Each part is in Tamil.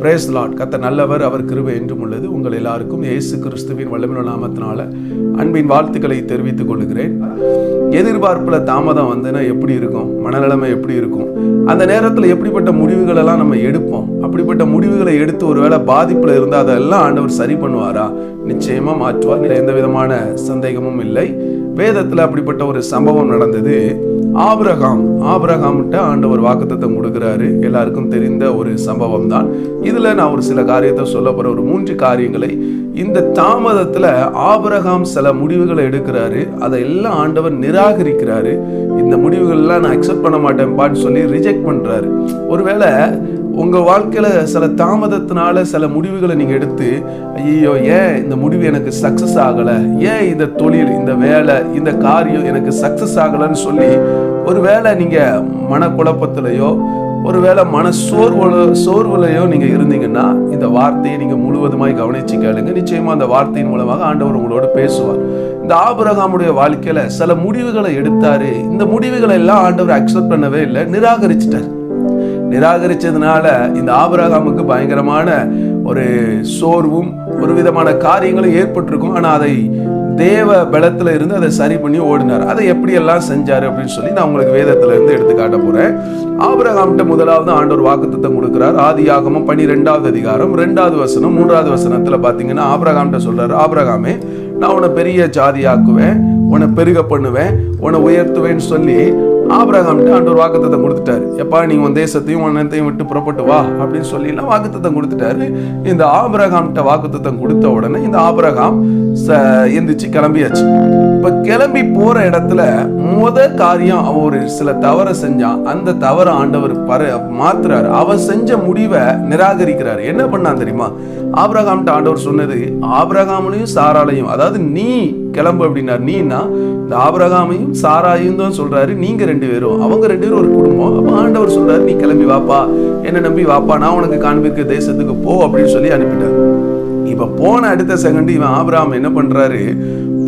Praise the Lord. கர்த்தர் நல்லவர், அவர் கிருபை என்றும் உள்ளது. உங்கள் எல்லாருக்கும் இயேசு கிறிஸ்துவின் வல்லமையுள்ள நாமத்தினால அன்பின் வாழ்த்துக்களை தெரிவித்துக் கொள்கிறேன். எதிர்பார்ப்புல தாமதம் வந்துன்னா எப்படி இருக்கும், மனநிலைமை எப்படி இருக்கும், அந்த நேரத்தில் எப்படிப்பட்ட முடிவுகள் எல்லாம் நம்ம எடுப்போம். அப்படிப்பட்ட முடிவுகளை எடுத்து ஒருவேளை பாதிப்புல இருந்தால் அதெல்லாம் ஆண்டவர் சரி பண்ணுவாரா? நிச்சயமா மாற்றுவார், எந்த விதமான சந்தேகமும் இல்லை. வேதத்துல அப்படிப்பட்ட ஒரு சம்பவம் நடந்தது. ஆபிரகாம்கிட்ட ஆண்டவர் வாக்குத்தத்தம் கொடுக்கிறாரு. எல்லாருக்கும் தெரிந்த ஒரு சம்பவம் தான். இதுல நான் ஒரு சில காரியத்தை சொல்ல போற, ஒரு 3 காரியங்களை. இந்த தாமதத்துல ஆபிரகாம் சில முடிவுகளை எடுக்கிறாரு, அதையெல்லாம் ஆண்டவர் நிராகரிக்கிறாரு. இந்த முடிவுகள் எல்லாம் நான் அக்செப்ட் பண்ண மாட்டேன்பான்னு சொல்லி ரிஜெக்ட் பண்றாரு. ஒருவேளை உங்க வாழ்க்கையில சில தாமதத்தினால சில முடிவுகளை நீங்க எடுத்து, ஐயோ ஏன் இந்த முடிவு எனக்கு சக்சஸ் ஆகல, ஏன் இந்த தொழில், இந்த வேலை, இந்த காரியம் எனக்கு சக்சஸ் ஆகலன்னு சொல்லி ஒருவேளை நீங்க மனக்குழப்பத்திலையோ ஒருவேளை சோர்வுலையோ நீங்க இருந்தீங்கன்னா இந்த வார்த்தையை நீங்க முழுவதுமாய் கவனிச்சு கேளுங்க. நிச்சயமா அந்த வார்த்தையின் மூலமாக ஆண்டவர் உங்களோட பேசுவார். இந்த ஆபிரகாமுடைய வாழ்க்கையில சில முடிவுகளை எடுத்தாரு. இந்த முடிவுகளை எல்லாம் ஆண்டவர் அக்செப்ட் பண்ணவே இல்லை, நிராகரிச்சிட்டார். நிராகரிச்சதுனால இந்த ஆபிரகாமுக்கு பயங்கரமான ஒரு சோர்வும் ஒரு விதமான காரியங்களும் ஏற்பட்டிருக்கும். ஆனா அதை தேவ பலத்துல இருந்து அதை சரி பண்ணி ஓடினார். அதை எப்படி எல்லாம் செஞ்சாரு அப்படின்னு சொல்லி நான் உங்களுக்கு வேதத்துல இருந்து எடுத்து காட்ட போறேன். ஆபிரகாம்கிட்ட முதலாவது ஆண்டவர் வாக்குத்தத்தம் கொடுக்கிறார். ஆதியாகமம் 12வது அதிகாரம் 2வது வசனம் 3வது வசனத்துல பாத்தீங்கன்னா ஆபிரகாம்கிட்ட சொல்றாரு, ஆபிரகாமே நான் உன்னை பெரிய ஜாதியாக்குவேன், உன்னை பெருக பண்ணுவேன், உன்னை உயர்த்துவேன்னு சொல்லி ஆபிரகாம்கிட்ட ஆண்டவர் வாக்குத்தத்தம் கொடுத்துட்டாரு. எப்பா நீ உன் தேசத்தையும் உன்னத்தையும் விட்டு புறப்பட்டு வா அப்படின்னு சொல்லி வாக்குத்தத்தம் கொடுத்துட்டாரு. இந்த ஆபிரகாம்கிட்ட வாக்குத்தத்தம் கொடுத்த உடனே இந்த ஆபிரகாம் எந்திரிச்சு கிளம்பியாச்சு. இப்ப கிளம்பி போற இடத்துல காரியம் அவன் ஒரு சில தவறை செஞ்சான். அந்த தவறை ஆண்டவர் மாத்துறாரு. அவன் செஞ்ச முடிவை நிராகரிக்கிறாரு. என்ன பண்ணான் தெரியுமா? ஆபிரகாம்கிட்ட ஆண்டவர் சொன்னது, ஆபிரகாமையும் சாராளையும், அதாவது நீ கிளம்பு அப்படின்னாரு. நீன்னா இந்த ஆபிரகாமையும் சாராயும் தான் சொல்றாரு. நீங்க 2 பேரும், அவங்க 2 பேரும் ஒரு குடும்பம். அப்ப ஆண்டவர் சொல்றாரு, நீ கிளம்பி வாப்பா, என்ன நம்பி வாப்பா, நான் உனக்கு காண்பிக்க தேசத்துக்கு போ அப்படின்னு சொல்லி அனுப்பிட்டாரு. இப்ப போன அடுத்த செகண்ட் இவன் ஆபிரகாம் என்ன பண்றாரு,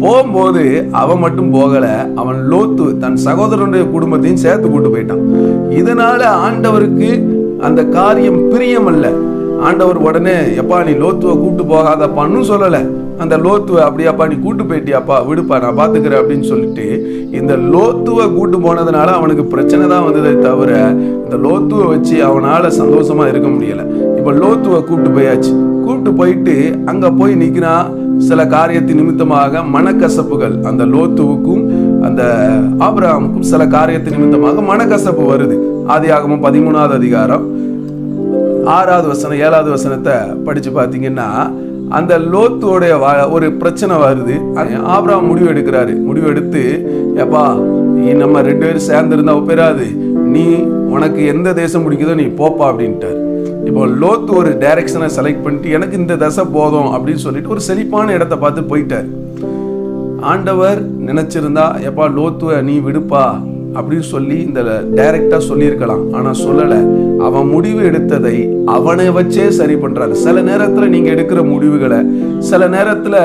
போகும்போது அவன் மட்டும் போகல, அவன் லோத்து தன் சகோதரனுடைய குடும்பத்தையும் சேர்த்து கூட்டு போயிட்டான். இதனால ஆண்டவருக்கு அந்த காரியம் பிரியம் அல்ல. ஆண்டவர் உடனே எப்பா நீ லோத்துவை கூட்டு போகாதப்பான்னு சொல்லல. அந்த லோத்துவை அப்படியாப்பா நீ கூட்டு போயிட்டியாப்பா, விடுப்பா நான் பாத்துக்கிறேன் அப்படின்னு சொல்லிட்டு இந்த லோத்துவை கூட்டு போனதுனால அவனுக்கு பிரச்சனை தான் வந்ததே தவிர இந்த லோத்துவை வச்சு அவனால சந்தோஷமா இருக்க முடியல. இப்ப லோத்துவை கூட்டு போயாச்சு. கூட்டு போயிட்டு அங்க போய் நிக்கிறான். சில காரியத்தின் நிமித்தமாக மனக்கசப்புகள், அந்த லோத்துவுக்கும் அந்த ஆபிரகாமுக்கும் சில காரியத்தின் நிமித்தமாக மனக்கசப்பு வருது. ஆதியாகமம் 13வது அதிகாரம் 6வது வசனம் 7வது வசனத்தை படிச்சு பாத்தீங்கன்னா அந்த லோத்துடைய ஒரு பிரச்சனை வருது. ஆபிரகாம் முடிவு எடுக்கிறாரு. முடிவு எடுத்து, எப்பா நம்ம 2 பேரும் சேர்ந்து இருந்தா ஒப்பேராது, நீ உனக்கு எந்த தேசம் பிடிக்குதோ நீ போப்பா அப்படின்ட்டாரு. இப்போ லோத்து ஒரு டைரக்ஷனை செலக்ட் பண்ணிட்டு எனக்கு இந்த தசை போதும் அப்படின்னு சொல்லிட்டு ஒரு செழிப்பான இடத்தை பார்த்து போயிட்டார். ஆண்டவர் நினைச்சிருந்தா எப்பா லோத்துவ நீ விடுப்பா அப்படின்னு சொல்லி இந்த டைரக்டா சொல்லியிருக்கலாம். ஆனா சொல்லல. அவன் முடிவு எடுத்ததை அவனை வச்சே சரி பண்றாரு. சில நேரத்துல நீங்க எடுக்கிற முடிவுகளை சில நேரத்துல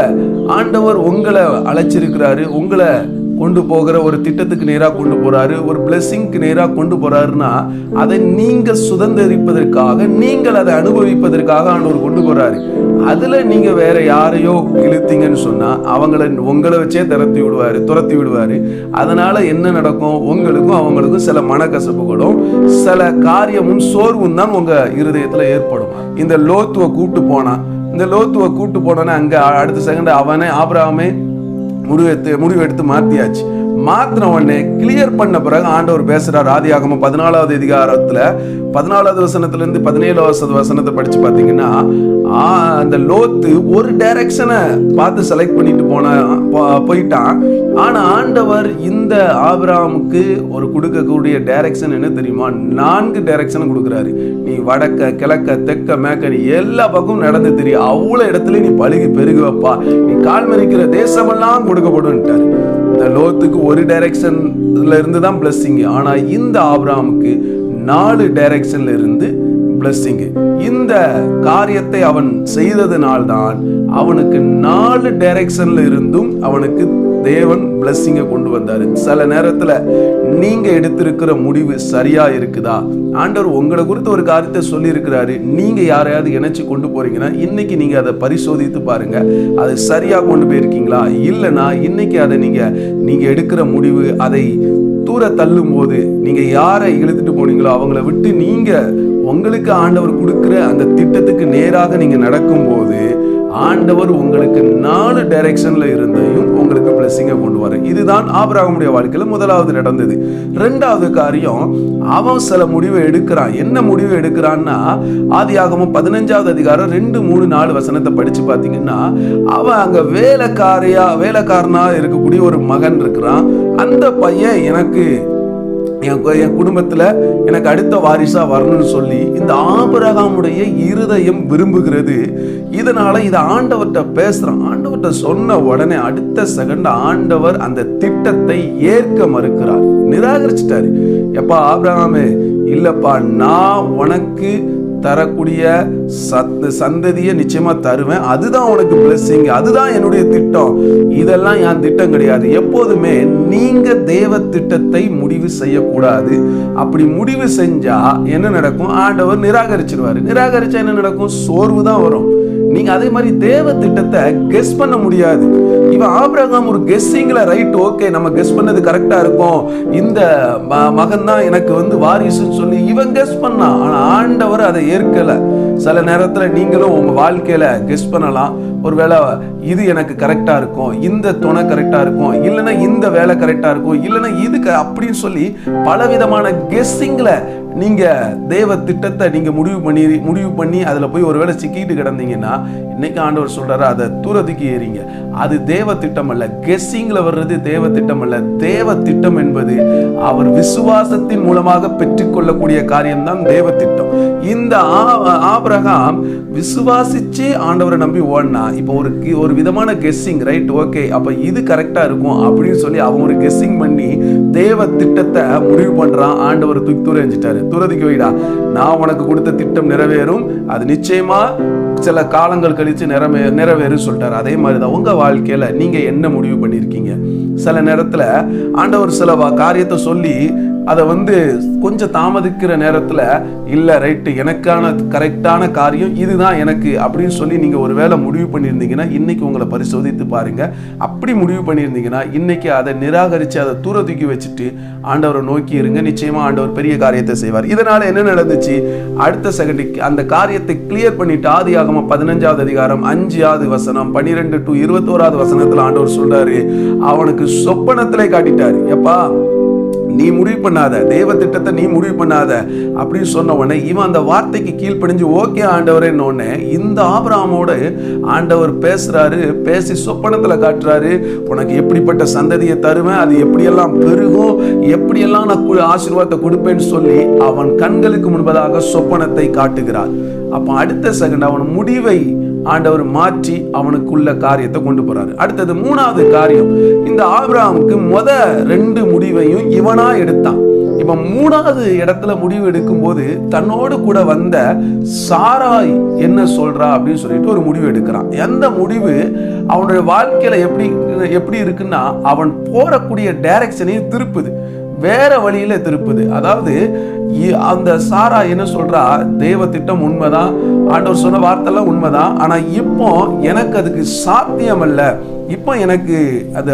ஆண்டவர் உங்களை அழைச்சிருக்கிறாரு, உங்களை கொண்டு போகிற ஒரு திட்டத்துக்கு நேரா கொண்டு போறாரு, ஒரு பிளெஸிங்க்கு நேரா கொண்டு போறாருன்னா அதை நீங்க சுதந்திரிப்பதற்காக, நீங்கள் அதை அனுபவிப்பதற்காக ஆண்டவர் கொண்டு போறாரு. அதுல நீங்க வேற யாரையோ இழுத்தீங்கன்னு சொன்னா உங்களை வச்சே துரத்தி விடுவாரு. அதனால என்ன நடக்கும்? உங்களுக்கும் அவங்களுக்கும் சில மனக்கசப்புகளும் சில காரியமும் சோர்வும் தான் உங்க இருதயத்துல ஏற்படும். இந்த லோத்துவை கூட்டு போனா அங்க அடுத்த செகண்ட் அவனே ஆபிரகாமே முடிவெடுத்து மாத்தியாச்சு. மாத்தின உடனே கிளியர் பண்ண பிறகு ஆண்டவர் பேசுறார். ஆதியாகமம் 14வது அதிகாரத்துல 14வது வசனத்துல இருந்து 17வது வசனத்தை படிச்சு பாத்தீங்கன்னா அந்த லோத்து ஒரு டைரக்ஷனை பார்த்து செலக்ட் பண்ணிட்டு போயிட்டான். ஆனா ஆண்டவர் இந்த ஆபிரகாமுக்கு ஒரு கொடுக்கக்கூடிய டைரக்ஷன் என்ன தெரியுமா? 4 டைரக்ஷன் கொடுக்குறாரு. நீ வடக்க கிழக்க தெற்க மேக்க நீ எல்லா பக்கமும் நடந்து தெரியும், அவ்வளவு இடத்துல நீ பழுகி பெருகுவப்பா, நீ கால் மறிக்கிற தேசமெல்லாம் கொடுக்கப்படுன்ட்டாரு. இந்த லோத்துக்கு ஒரு டைரக்ஷன்ல இருந்து தான் பிளஸ்ஸிங். ஆனா இந்த ஆபிரகாமுக்கு 4 டைரக்ஷன்ல இருந்து பிளஸ்ஸிங். இந்த காரியத்தை அவன் செய்ததனால்தான் அவனுக்கு 4 டைரக்ஷன்ல இருந்தும் அவனுக்கு தேவன் பிளஸ்ஸிங்கை கொண்டு வந்தாரு. சில நேரத்துல நீங்க எடுத்திருக்கிற முடிவு சரியா இருக்குதா? ஆண்டவர் உங்களை குறித்து ஒரு காரியத்தை சொல்லி இருக்கிறாரு, நீங்க யாரையாவது இணைச்சு கொண்டு போறீங்கன்னா இன்னைக்கு நீங்க அதை பரிசோதித்து பாருங்க, அது சரியா கொண்டு போயிருக்கீங்களா? இல்லைன்னா இன்னைக்கு அதை நீங்க எடுக்கிற முடிவு அதை தூர தள்ளும் போது நீங்க யாரை இழுத்துட்டு போனீங்களோ அவங்கள விட்டு நீங்க உங்களுக்கு ஆண்டவர் கொடுக்கிற அந்த திட்டத்துக்கு நேராக நீங்க நடக்கும் போது ஆண்டவர் உங்களுக்கு 4 டைரக்ஷன்ல இருந்தையும் உங்களுக்கு பிளஸிங்கை கொண்டு வர. இதுதான் ஆபிரகாமுடைய வாழ்க்கையில முதலாவது நடந்தது. 2வது காரியம், அவன் சில முடிவை எடுக்கிறான். என்ன முடிவு எடுக்கிறான்னா, ஆதியாகமம் 15வது அதிகாரம் 2, 3, 4 வசனத்தை படிச்சு பாத்தீங்கன்னா, அவன் அங்க வேலைக்காரனா இருக்கக்கூடிய ஒரு மகன் இருக்கிறான். அந்த பையன் எனக்கு என் குடும்பத்துல எனக்கு அடுத்த வாரிசா வரணும்னு சொல்லி இந்த ஆபிரகாமுடைய இருதயம் விரும்புகிறது. இதனால இதை ஆண்டவர்கிட்ட பேசுறான். ஆண்டவர்கிட்ட சொன்ன உடனே அடுத்த செகண்ட் ஆண்டவர் அந்த திட்டத்தை ஏற்க மறுக்கிறார், நிராகரிச்சிட்டாரு. எப்பா ஆபிரகாமே, இல்லப்பா, நான் உனக்கு தரக்கூடிய சந்ததியை நிச்சயமா தருவேன், அதுதான் உனக்கு பிளஸிங், அதுதான் என்னுடைய திட்டம், இதெல்லாம் என் திட்டம் கிடையாது. எப்போதுமே நீங்க தேவ திட்டத்தை முடிவு செய்யக்கூடாது. அப்படி முடிவு செஞ்சா என்ன நடக்கும்? ஆண்டவர் நிராகரிச்சிருவாரு. நிராகரிச்சா என்ன நடக்கும்? சோர்வு தான் வரும். நீங்க அதே மாதிரி தேவ திட்டத்தை கெஸ் பண்ண முடியாது. இவன் ஆபிரகாம் ஒரு கெஸ்ஸிங்ல ரைட், ஓகே நம்ம கெஸ் பண்ணது கரெக்டா இருக்கும், இந்த மகன் தான் எனக்கு வாரிசுன்னு சொல்லி இவன் கெஸ் பண்ணான். ஆனா ஆண்டவர் அதை ஏற்கல. சில நேரத்துல நீங்களும் உங்க வாழ்க்கையில கெஸ் பண்ணலாம், ஒருவேளை இது எனக்கு கரெக்டா இருக்கும், இந்த துணை கரெக்டா இருக்கும், இல்லைன்னா இந்த வேலை கரெக்டா இருக்கும், இல்லைன்னா இதுக்கு அப்படின்னு சொல்லி பலவிதமான கெஸ்ஸிங்ல நீங்க தேவ திட்டத்தை நீங்க முடிவு பண்ணி அதுல போய் ஒருவேளை சிக்கிட்டு கிடந்தீங்கன்னா இன்னைக்கு ஆண்டவர் சொல்றாரு, அதை தூரத்துக்கு ஏறிங்க. அது தேவ திட்டம் அல்ல. கெஸ்ஸிங்ல வர்றது தேவ திட்டம் அல்ல. தேவ திட்டம் என்பது அவர் விசுவாசத்தின் மூலமாக பெற்றுக்கொள்ளக்கூடிய காரியம்தான் தேவ திட்டம். இந்த ஆபிரகாம் விசுவாசிச்சு ஆண்டவரை நம்பி ஓடினா, இப்போ ஒரு விதமான கெஸ்ஸிங், ரைட், ஓகே அப்ப இது கரெக்டா இருக்கும் அப்படின்னு சொல்லி அவன் ஒரு கெஸ்ஸிங் பண்ணி தேவ திட்டத்தை முடிவு பண்றான். ஆண்டவர் தூக்கி தூர எஞ்சிட்டாரு. தூரத்துக்கு வைடா, நான் உனக்கு கொடுத்த திட்டம் நிறைவேறும், அது நிச்சயமா சில காலங்கள் கழிச்சு நிறைவேறு சொல்லிட்டாரு. அதே மாதிரிதான் உங்க வாழ்க்கையில நீங்க என்ன முடிவு பண்ணிருக்கீங்க? சில நேரத்துல ஆண்டவர் சில காரியத்தை சொல்லி அதை கொஞ்சம் தாமதிக்கிற நேரத்துல இல்ல ரைட்டு, எனக்கான கரெக்டான காரியம் இதுதான் எனக்கு அப்படின்னு சொல்லி நீங்க ஒரு வேளை முடிவு பண்ணியிருந்தீங்கன்னா இன்னைக்கு உங்களை பரிசோதித்து பாருங்க. அப்படி முடிவு பண்ணியிருந்தீங்கன்னா இன்னைக்கு அதை நிராகரிச்சு அதை தூர தூக்கி வச்சுட்டு ஆண்டவரை நோக்கி இருங்க. நிச்சயமா ஆண்டவர் பெரிய காரியத்தை செய்வார். இதனால என்ன நடந்துச்சு? அடுத்த செகண்டுக்கு அந்த காரியத்தை கிளியர் பண்ணிட்டு ஆதியாகமம் 15வது அதிகாரம் 5வது வசனம் 12 to 21வது வசனத்துல ஆண்டவர் சொல்றாரு, அவனுக்கு சொப்பனத்திலே காட்டிட்டாரு, எப்பா நீ முடிவு பண்ணாத, தேவ திட்டத்தை நீ முடிவு பண்ணாத அப்படின்னு சொன்ன உடனே இவன் அந்த வார்த்தைக்கு கீழ்ப்படிஞ்சு ஓகே ஆண்டவரேன்னு இந்த ஆபிரகாமோட ஆண்டவர் பேசுறாரு. பேசி சொப்பனத்துல காட்டுறாரு, உனக்கு எப்படிப்பட்ட சந்ததியை தருவேன், அது எப்படியெல்லாம் பெருகும், எப்படியெல்லாம் நான் ஆசீர்வாதத்தை கொடுப்பேன்னு சொல்லி அவன் கண்களுக்கு முன்பதாக சொப்பனத்தை காட்டுகிறார். அப்ப அடுத்த செகண்ட் அவன் முடிவை ஆண்டவர் மாற்றி அவனுக்குள்ள காரியத்தை கொண்டு போறாரு. அடுத்தது 3வது காரியம், இந்த ஆபிரகாமுக்கு 2 முடிவையும் இவனா எடுத்தான். இப்ப 3வது இடத்துல முடிவு எடுக்கும் போது தன்னோடு கூட வந்த சாராய் என்ன சொல்றா அப்படின்னு சொல்லிட்டு ஒரு முடிவு எடுக்கிறான். எந்த முடிவு அவனுடைய வாழ்க்கையில எப்படி இருக்குன்னா, அவன் போறக்கூடிய டைரக்ஷனையும் திருப்புது, வேற வழியில திருப்புது. அதாவது அந்த சாரா என்ன சொல்றா, தேவ திட்டம் உண்மைதான், ஆண்டவர் சொன்ன வார்த்தைலாம் உண்மைதான், ஆனா இப்போ எனக்கு அதுக்கு சாத்தியம் அல்ல, இப்போ எனக்கு அந்த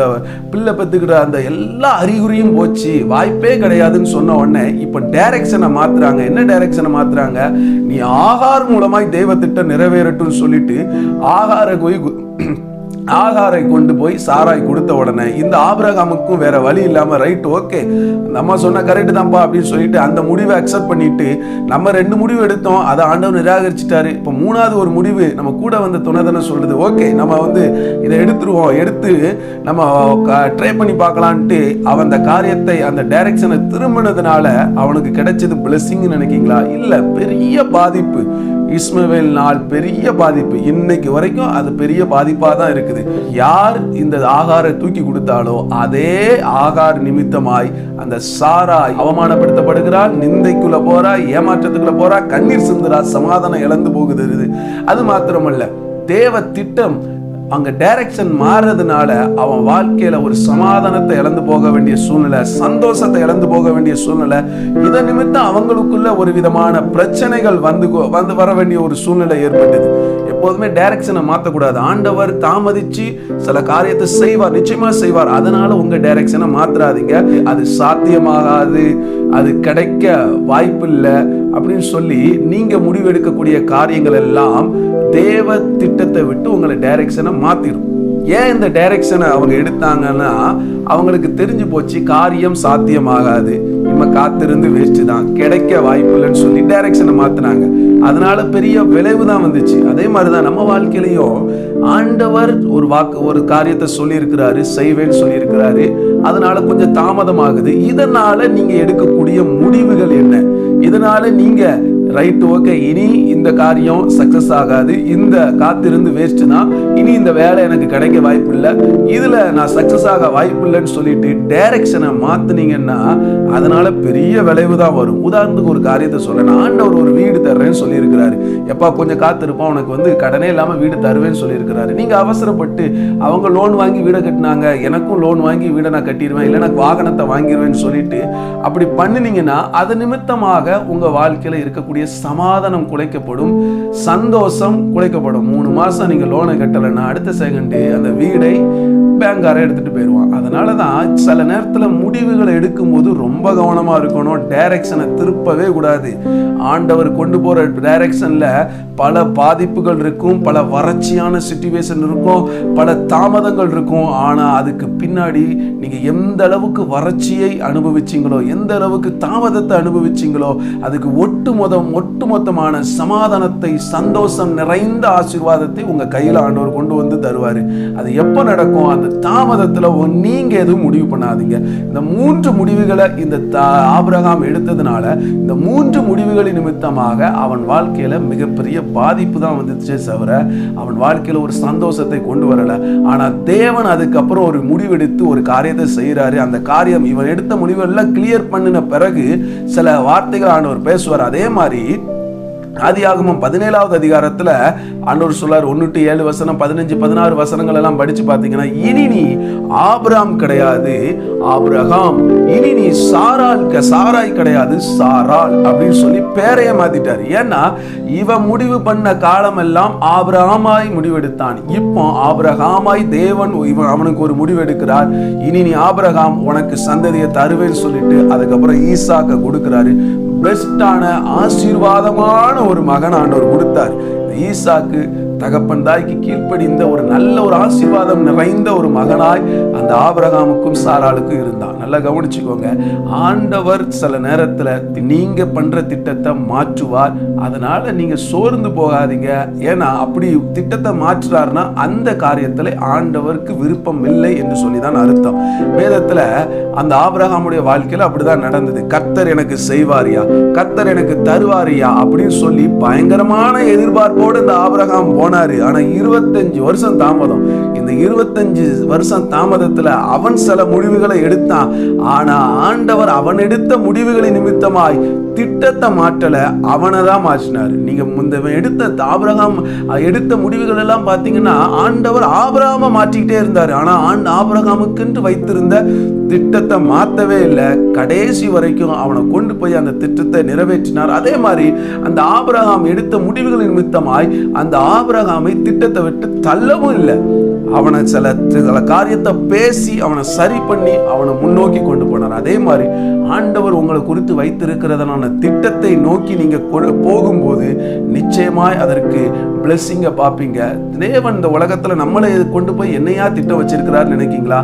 பிள்ளை பெத்துக்கிற அந்த எல்லா அறிகுறியும் போச்சு, வாய்ப்பே கிடையாதுன்னு சொன்ன உடனே இப்ப டைரக்ஷனை மாத்துறாங்க. என்ன டைரக்ஷனை மாத்துறாங்க? நீ ஆகார் மூலமாய் தேவ திட்டம் நிறைவேறட்டும் சொல்லிட்டு ஆகாரை கொண்டு போய் சாராய் கொடுத்த உடனே இந்த ஆபிரகாமுக்கும் வேற வழி இல்லாம ரைட், ஓகே நம்ம சொன்ன கரெக்ட் தான்ப்பா அப்படின்னு சொல்லிட்டு அந்த முடிவை அக்செப்ட் பண்ணிட்டு நம்ம 2 முடிவு எடுத்தோம், அதை ஆண்டவர் நிராகரிச்சிட்டாரு. இப்ப 3வது ஒரு முடிவு நம்ம கூட வந்த துணைதனை சொல்றது, ஓகே நம்ம இதை எடுத்துருவோம், எடுத்து நம்ம ட்ரை பண்ணி பார்க்கலான்ட்டு அவன் அந்த காரியத்தை அந்த டைரக்ஷனை திரும்பினதுனால அவனுக்கு கிடைச்சது பிளெஸிங் நினைக்கீங்களா? இல்ல, பெரிய பாதிப்பு. இஸ்மவேல் நாள் பெரிய பாதிப்பு, இன்னைக்கு வரைக்கும் அது பெரிய பாதிப்பா தான் இருக்குது. யார் இந்த ஆகாரை தூக்கி கொடுத்தாலோ அதே ஆகார் நிமித்தமாய் அந்த சாராய் அவமானப்படுத்தப்படுகிறாள், நிந்தைக்குள்ள போறா, ஏமாற்றத்துக்குள்ள போறா, கண்ணீர் சிந்துறா, சமாதானம் இழந்து போகுது. அது மாத்திரமல்ல, தேவ திட்டம் அங்க டைரக்ஷன் மாறுறதுனால அவன் வாழ்க்கையில ஒரு சமாதானத்தை இழந்து போக வேண்டிய சூழ்நிலை, சந்தோஷத்தை இழந்து போக வேண்டிய சூழ்நிலை, இதன் நிமித்தம் அவங்களுக்குள்ள ஒரு விதமான பிரச்சனைகள் வந்து வர வேண்டிய ஒரு சூழ்நிலை ஏற்பட்டது. எப்போதுமே டைரக்ஷனை மாற்றக்கூடாது. ஆண்டவர் தாமதிச்சு சில காரியத்தை செய்வார், நிச்சயமா செய்வார். அதனால உங்க டைரக்ஷனை மாற்றாதீங்க. அது சாத்தியமாகாது, அது கிடைக்க வாய்ப்பு இல்லை அப்படின்னு சொல்லி நீங்க முடிவெடுக்கக்கூடிய காரியங்கள் எல்லாம் தேவ திட்டத்தை விட்டு உங்களை டைரக்ஷனை மாத்திடும். ஏன் இந்த டைரக்ஷனை அவங்க எடுத்தாங்கன்னா, அவங்களுக்கு தெரிஞ்சு போச்சு காரியம் சாத்தியமாகாது, இனிமே காத்திருந்து வேஸ்ட் தான், கிடைக்க வாய்ப்பு இல்லைன்னு சொல்லி டைரக்ஷனை மாத்தினாங்க. அதனால பெரிய விளைவு தான் வந்துச்சு. அதே மாதிரிதான் நம்ம வாழ்க்கையிலையும் ஆண்டவர் ஒரு காரியத்தை சொல்லி இருக்கிறாரு, செய்வேன்னு சொல்லி இருக்கிறாரு. அதனால கொஞ்சம் தாமதம் ஆகுது. இதனால நீங்க எடுக்கக்கூடிய முடிவுகள் என்ன? இதனால நீங்க ரைட், ஓகே, இனி இந்த காரியம் சக்சஸ் ஆகாது, இந்த காத்திருந்து வேஸ்ட் தான், இனி இந்த வேலை எனக்கு கிடைக்க வாய்ப்பு இல்லை, இதுல நான் சக்சஸ் ஆக வாய்ப்பு இல்லைன்னு சொல்லிட்டு டைரக்ஷனை மாத்தினீங்கன்னா அதனால பெரிய விளைவு தான் வரும். உதாரணத்துக்கு ஒரு காரியத்தை சொல்றேன். ஆண்டவர் ஒரு வீடு தர்றேன்னு சொல்லி இருக்கிறாரு. எப்பா கொஞ்சம் காத்திருப்போம், உனக்கு கடனே இல்லாம வீடு தருவேன்னு சொல்லி இருக்கிறாரு. நீங்க அவசரப்பட்டு அவங்க லோன் வாங்கி வீடை கட்டினாங்க, எனக்கும் லோன் வாங்கி வீடை நான் கட்டிடுவேன், இல்லை நான் வாகனத்தை வாங்கிடுவேன்னு சொல்லிட்டு அப்படி பண்ணினீங்கன்னா அது நிமித்தமாக உங்க வாழ்க்கையில இருக்கக்கூடிய சமாதானம் குலைக்கப்படும், சந்தோஷம் குலைக்கப்படும். 3 மாசம் நீங்க லோனை கட்டலைன்னா அடுத்த செகண்ட் அந்த வீடை பேங்கார எடுத்துட்டு போயிடுவான். அதனாலதான் சில நேரத்துல முடிவுகளை எடுக்கும் போது ரொம்ப கவனமா இருக்கணும். டைரக்ஷனை திருப்பவே கூடாது. ஆண்டவர் கொண்டு போற டைரக்ஷன்ல பல பாதிப்புகள் இருக்கும், பல வறட்சியான சிச்சுவேஷன் இருக்கும், பல தாமதங்கள் இருக்கும். ஆனா அதுக்கு பின்னாடி நீங்க எந்த அளவுக்கு வறட்சியை அனுபவிச்சீங்களோ, எந்த அளவுக்கு தாமதத்தை அனுபவிச்சீங்களோ, அதுக்கு ஒட்டுமொத்தமான சமாதானத்தை, சந்தோஷம் நிறைந்த ஆசீர்வாதத்தை உங்க கையில ஆண்டவர் கொண்டு வந்து தருவாரு. அது எப்ப நடக்கும்? அந்த தாமதத்துல நீங்க எதுவும் முடிவு பண்ணாதீங்க. இந்த 3 முடிவுகளை இந்த ஆபிரகாம் எடுத்ததுனால இந்த 3 முடிவுகளின் நிமித்தமாக அவன் வாழ்க்கையில மிகப்பெரிய பாதிப்பு தான் வந்துச்சே தவிர அவன் வாழ்க்கையில ஒரு சந்தோஷத்தை கொண்டு வரல. ஆனா தேவன் அதுக்கப்புறம் ஒரு முடிவெடுத்து ஒரு காரியத்தை செய்யறாரு. அந்த காரியம் இவன் எடுத்த முடிவெல்லாம் கிளியர் பண்ணின பிறகு சில வார்த்தைகள் ஆண்டவர் பேசுவார். அதே மாதிரி ஆதியாகமம் 17வது அதிகாரத்துல ஆண்டவர் சொல்றார், 1-7 வசனம், 15-16 வசனங்கள் எல்லாம் படிச்சு பாத்தீங்கன்னா, இனி நீ ஆபிரகாம் கிடையாது ஆபிரகாம், இனி நீ சாராய் கிடையாது சாராள் அப்படின்னு சொல்லி பேரைய மாத்திட்டார். ஏன்னா இவன் முடிவு பண்ண காலம் எல்லாம் ஆபிரகாமாய் முடிவெடுத்தான். இப்போ ஆபிரகாமாய் தேவன் அவனுக்கு ஒரு முடிவு எடுக்கிறார். இனி நீ ஆபிரகாம், உனக்கு சந்ததியை தருவேன்னு சொல்லிட்டு அதுக்கப்புறம் ஈசாக்க கொடுக்கிறாரு. பெஸ்டான ஆசீர்வாதமான ஒரு மகன் ஆண்டவர் கொடுத்தார். ஈசாக்கு தகப்பன் தாய்க்கு கீழ்ப்படிந்த ஒரு நல்ல ஒரு ஆசீர்வாதம் நிறைந்த ஒரு மகனாய் அந்த ஆபிரகாமுக்கும் சாராளுக்கும் இருந்தான். நல்லா கவனிச்சுக்கோங்க. ஆண்டவர் சில நேரத்துல நீங்க பண்ற திட்டத்தை மாற்றுவார். அதனால நீங்க சோர்ந்து போகாதீங்க. ஏன்னா அப்படி திட்டத்தை மாற்றுறாருன்னா அந்த காரியத்துல ஆண்டவருக்கு விருப்பம் இல்லை என்று சொல்லிதான் அர்த்தம். வேதத்துல அந்த ஆபிரகாமுடைய வாழ்க்கையில அப்படிதான் நடந்தது. கர்த்தர் எனக்கு செய்வாரியா, கர்த்தர் எனக்கு தருவாரியா அப்படின்னு சொல்லி பயங்கரமான எதிர்பார்ப்போடு இந்த ஆபிரகாம் போனாரு. ஆனா 25 வருஷம் தாமதம். இந்த 25 வருஷம் தாமதத்துல அவன் சில முடிவுகளை எடுத்தான். ஆனா ஆண்டவர் அவன் எடுத்த முடிவுகளின் நிமித்தமாய் திட்டத்தை மாற்றல, அவனை தான் மாற்றினார். நீங்க எடுத்த ஆபிரகாம் எடுத்த முடிவுகள் எல்லாம் பாத்தீங்கன்னா ஆண்டவர் ஆபிரகாமை மாற்றிக்கிட்டே இருந்தாரு. ஆனா ஆபிரகாமுக்கு வைத்திருந்த திட்டத்தை மாற்றவே இல்லை. கடைசி வரைக்கும் அவனை கொண்டு போய் அந்த திட்டத்தை நிறைவேற்றினார். அதே மாதிரி அந்த ஆபிரகாம் எடுத்த முடிவுகளின் நிமித்தமாய் அந்த ஆபிரகாமை திட்டத்தை விட்டு தள்ளவும் இல்லை. அவனை சில காரியத்தை பேசி அவனை சரி பண்ணி அவனை முன்னோக்கி கொண்டு போனார். அதே மாதிரி ஆண்டவர் உங்களை குறித்து வைத்திருக்கிறதான திட்டத்தை நோக்கி நீங்க போகும்போது நிச்சயமாய் அதற்கு பிளெஸிங்க பார்ப்பீங்க. தேவன் இந்த உலகத்துல நம்மளை கொண்டு போய் என்னையா திட்டம் வச்சிருக்கிறார் நினைக்கீங்களா?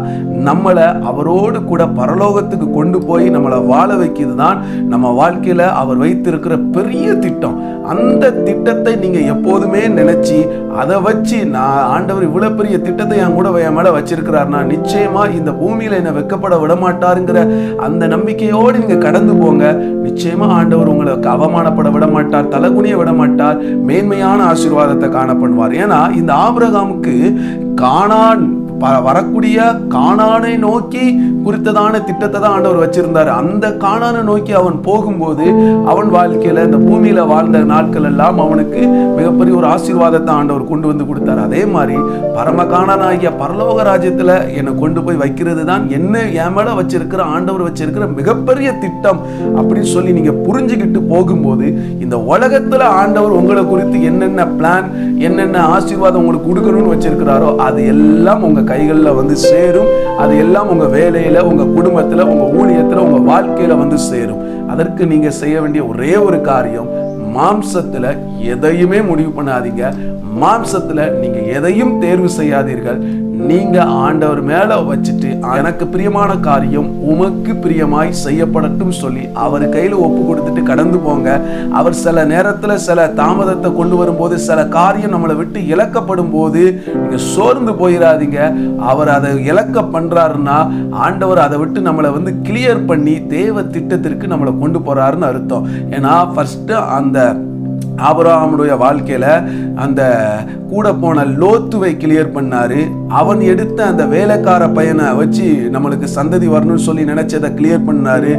நம்மளை அவரோடு கூட பரலோகத்துக்கு கொண்டு போய் நம்மளை வாழ வைக்கிறது தான் நம்ம வாழ்க்கையில அவர் வைத்திருக்கிற பெரிய திட்டம். அந்த திட்டத்தை நீங்க எப்போதுமே நினைச்சு அதை வச்சு நான் ஆண்டவர் இவ்வளவு பெரிய திட்டத்தை என் கூட என் மேல வச்சிருக்கிறார்னா நிச்சயமா இந்த பூமியில என்ன வெக்கப்பட விடமாட்டாருங்கிற அந்த நம்பிக்கையோடு நீங்க கடந்து போங்க. நிச்சயமா ஆண்டவர் உங்களுக்கு அவமானப்பட விட மாட்டார், தலகுனிய விட மாட்டார், மேன்மையான ஆசீர்வாதத்தை காணப்படுவார். ஏன்னா இந்த ஆபிரகாமுக்கு கானான் வரக்கூடிய கானானை நோக்கி குறித்ததான திட்டத்தை தான் ஆண்டவர் வச்சிருந்தாரு. அந்த கானானை நோக்கி அவன் போகும்போது அவன் வாழ்க்கையில இந்த பூமியில வாழ்ந்த நாட்கள் எல்லாம் அவனுக்கு மிகப்பெரிய ஒரு ஆசீர்வாதத்தை ஆண்டவர் கொண்டு வந்து கொடுத்தாரு. அதே மாதிரி பரம கானானாகிய பரலோக ராஜ்யத்துல என்னை கொண்டு போய் வைக்கிறது தான் என்ன என் மேல வச்சிருக்கிற ஆண்டவர் வச்சிருக்கிற மிகப்பெரிய திட்டம் அப்படின்னு சொல்லி நீங்க புரிஞ்சுக்கிட்டு போகும்போது இந்த உலகத்துல ஆண்டவர் உங்களை குறித்து என்னென்ன பிளான், என்னென்ன ஆசீர்வாதம் உங்களுக்கு கொடுக்கணும்னு வச்சிருக்கிறாரோ அது எல்லாம் உங்க கைகள்ல வந்து சேரும். அது எல்லாம் உங்க வேலையில, உங்க குடும்பத்துல, உங்க ஊழியத்துல, உங்க வாழ்க்கையில வந்து சேரும். அதற்கு நீங்க செய்ய வேண்டிய ஒரே ஒரு காரியம், மாம்சத்துல எதையுமே முடிவு பண்ணாதீங்க. மாம்சத்துல நீங்க எதையும் தேர்வு செய்யாதீர்கள். நீங்க ஆண்டவர் மேல வச்சுட்டு எனக்கு பிரியமான காரியம் உமக்கு பிரியமாய் செய்யப்படட்டும் சொல்லி அவர் கையில ஒப்பு கொடுத்துட்டு கடந்து போங்க. அவர் சில நேரத்துல சில தாமதத்தை கொண்டு வரும்போது, சில காரியம் நம்மளை விட்டு இழக்கப்படும் போது நீங்க சோர்ந்து போயிடாதீங்க. அவர் அதை இழக்க பண்றாருன்னா ஆண்டவர் அதை விட்டு நம்மளை வந்து கிளியர் பண்ணி தேவ திட்டத்திற்கு நம்மளை கொண்டு போறாருன்னு அர்த்தம். ஏன்னா ஃபர்ஸ்ட் அந்த ஆபிரகாமுடைய வாழ்க்கையில அந்த கூட போன லோத்துவை கிளியர் பண்ணாரு. அவன் எடுத்த அந்த வேலைக்கார பையனை வச்சு நம்மளுக்கு சந்ததி வரணும்னு சொல்லி நினைச்சதை கிளியர் பண்ணாரு.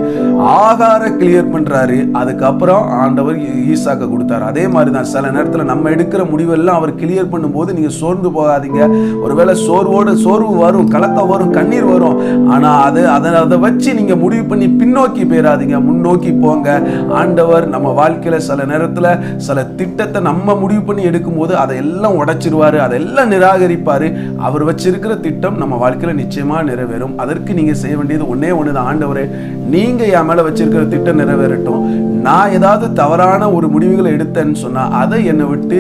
ஆகார கிளியர் பண்றாரு. அதுக்கப்புறம் ஆண்டவர் ஈசாக்க கொடுத்தாரு. அதே மாதிரிதான் சில நேரத்துல நம்ம எடுக்கிற முடிவெல்லாம் அவர் கிளியர் பண்ணும்போது நீங்க சோர்ந்து போகாதீங்க. ஒருவேளை சோர்வு வரும், கலக்கம் வரும், கண்ணீர் வரும். ஆனா அதை வச்சு நீங்க முடிவு பண்ணி பின்னோக்கி போயிடாதீங்க, முன்னோக்கி போங்க. ஆண்டவர் நம்ம வாழ்க்கையில சில நேரத்துல சில திட்டத்தை நம்ம முடிவு பண்ணி எடுக்கும் போது அதையெல்லாம் உடைச்சிருவாரு, அதெல்லாம் நிராகரிப்பாரு. அவர் வச்சிருக்கிற திட்டம் நம்ம வாழ்க்கையில நிச்சயமா நிறைவேறும். அதற்கு நீங்க செய்ய வேண்டியது ஒன்னே ஒண்ணுதான், ஆண்டவரே நீங்க என் மேல வச்சிருக்கிற திட்டம் நிறைவேறட்டும். நான் ஏதாவது தவறான ஒரு முடிவுகளை எடுத்தேன்னு சொன்னா அதை என்னை விட்டு,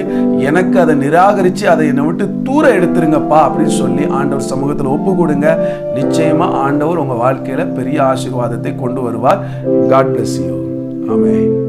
எனக்கு அதை நிராகரிச்சு அதை என்னை விட்டு தூர எடுத்துருங்கப்பா அப்படின்னு சொல்லி ஆண்டவர் சமூகத்தில் ஒப்பு கொடுங்க. நிச்சயமா ஆண்டவர் உங்க வாழ்க்கையில பெரிய ஆசீர்வாதத்தை கொண்டு வருவார். God bless you. ஆமென்.